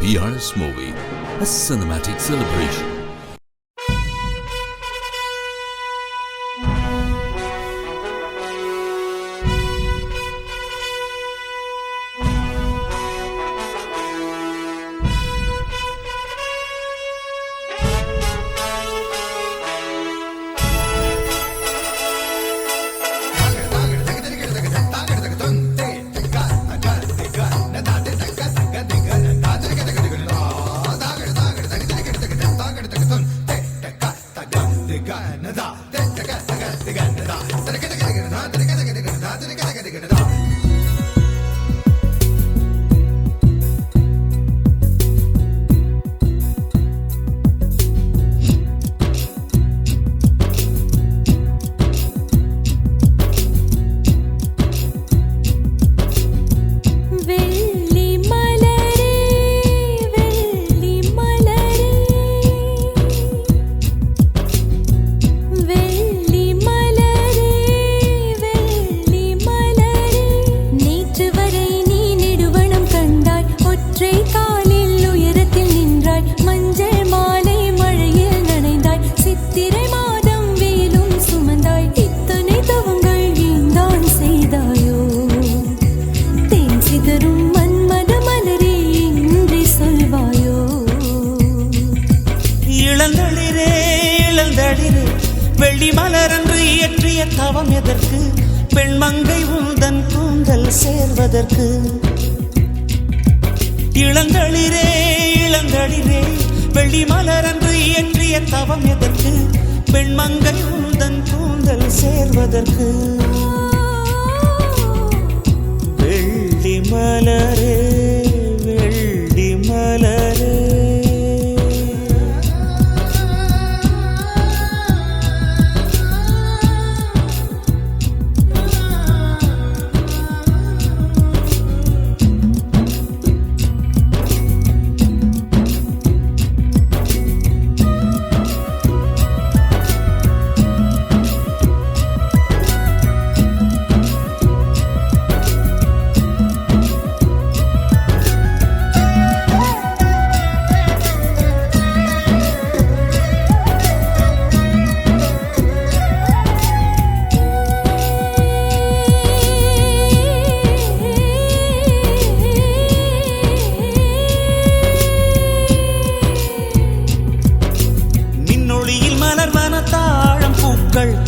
PRS Movie, a cinematic celebration. வெள்ளி மலரன்று இயற்றிய தவம் எதற்கு? பெண்மங்கை உந்தன் கூந்தல் சேர்வதற்கு. இளந்தளிரே இளந்தளிரே வெள்ளி மலரன்று இயற்றிய தவம் எதற்கு? பெண்மங்கை உந்தன் கூந்தல் சேர்வதற்கு. வெள்ளி மலரே வெள்ளி மலரே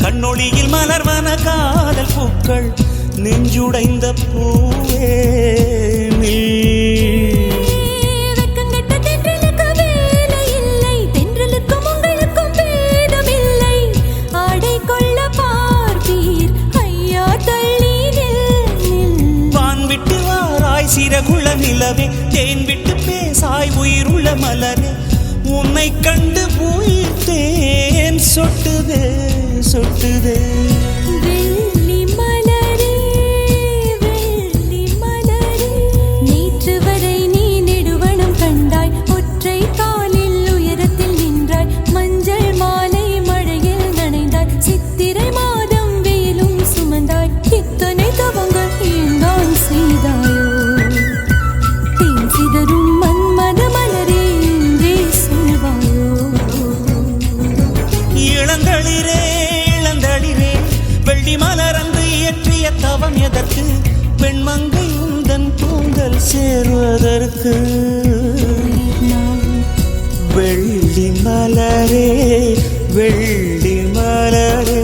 கண்ணொளியில் மலர்வன காதல் பூக்கள். நெஞ்சுடைந்த பூவே வான் விட்டு வாராய் சிறகுள்ள நிலவே, தேன் விட்டு பேசாய் உயிருள்ள மலரே. உன்னை கண்டு உயிர் தேன் சொட்டுதே சொட்டுதே. வெள்ளி மலரே வெள்ளி மலரே நேற்று வரை நீ நெடுவனம் கண்டாய். ஒற்றை காலில் உயரத்தில் நின்றாய். மஞ்சள் மாலை மழையில் நனைந்தாய். சித்திரை மாதம் வெயிலும் சுமந்தாய். இத்தனை தவங்கள் ஏந்தான் செய்தாயோ? தேன் சிதறும் மன்மத மலரே என்றே சொல்வாயோ? இளந்தளிரே வெள்ளி மலரன்று இயற்றிய தவம் எதற்கு? பெண்மங்கை உந்தன் கூந்தல் சேர்வதற்கு. வெள்ளி மலரே வெள்ளி மலரே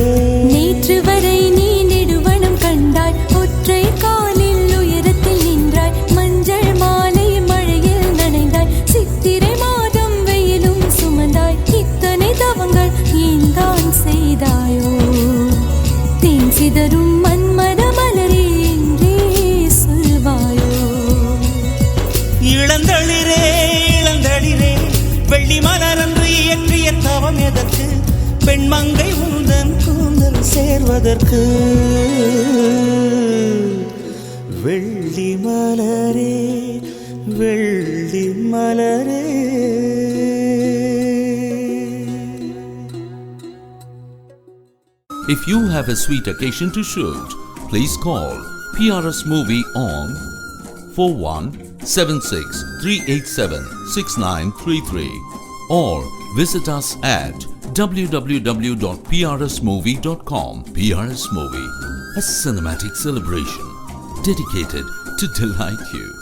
நேற்று வரை நீ நெடுவனம் கண்டாய். ஒற்றை காலில் உயரத்தில் நின்றாய். மஞ்சள் மாலை மழையில் நனைந்தாய். சித்திரை மாதம் வெயிலும் சுமந்தாய். இத்தனை தவங்கள் ஏந்தான் செய்தாயோ? தேன் சிதறும் மன்மத மலரே என்றே சொல்வாயோ? இளந்தளிரே இளந்தளிரே வெள்ளி மலரன்று இயற்றிய தவம் எதற்கு? பெண்மங்கை உந்தன் கூந்தல் சேர்வதற்கு. வெள்ளி மலரே வெள்ளி மலரே. If you have a sweet occasion to shoot, please call PRS Movie on 41 7638769333 or visit us at www.prsmovie.com. PRS Movie, a cinematic celebration dedicated to delight you.